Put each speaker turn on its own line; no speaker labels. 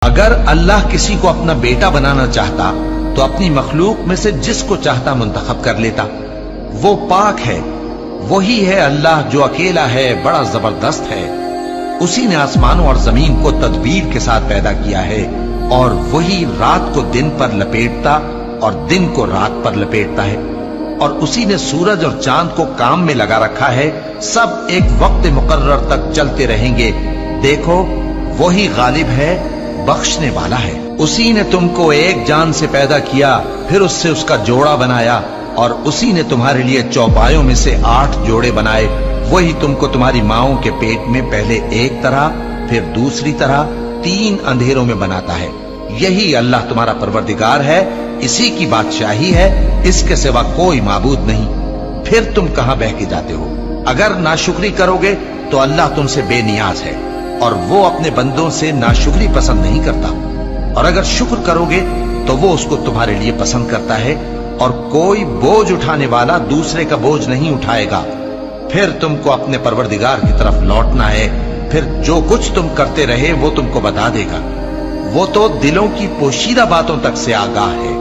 اگر اللہ کسی کو اپنا بیٹا بنانا چاہتا تو اپنی مخلوق میں سے جس کو چاہتا منتخب کر لیتا۔ وہ پاک ہے، وہی ہے اللہ جو اکیلا ہے، بڑا زبردست ہے۔ اسی نے آسمانوں اور زمین کو تدبیر کے ساتھ پیدا کیا ہے، اور وہی رات کو دن پر لپیٹتا اور دن کو رات پر لپیٹتا ہے، اور اسی نے سورج اور چاند کو کام میں لگا رکھا ہے، سب ایک وقت مقرر تک چلتے رہیں گے۔ دیکھو وہی غالب ہے، بخشنے والا ہے۔ اسی نے تم کو ایک جان سے پیدا کیا، پھر اس سے اس کا جوڑا بنایا، اور اسی نے تمہارے لیے چوپایوں میں سے 8 جوڑے بنائے۔ وہی تم کو تمہاری ماؤں کے پیٹ میں پہلے ایک طرح پھر دوسری طرح 3 اندھیروں میں بناتا ہے۔ یہی اللہ تمہارا پروردگار ہے، اسی کی بادشاہی ہے، اس کے سوا کوئی معبود نہیں۔ پھر تم کہاں بہہ کے جاتے ہو؟ اگر ناشکری کرو گے تو اللہ تم سے بے نیاز ہے، اور وہ اپنے بندوں سے ناشکری پسند نہیں کرتا، اور اگر شکر کرو گے تو وہ اس کو تمہارے لیے پسند کرتا ہے، اور کوئی بوجھ اٹھانے والا دوسرے کا بوجھ نہیں اٹھائے گا۔ پھر تم کو اپنے پروردگار کی طرف لوٹنا ہے، پھر جو کچھ تم کرتے رہے وہ تم کو بتا دے گا۔ وہ تو دلوں کی پوشیدہ باتوں تک سے آگاہ ہے۔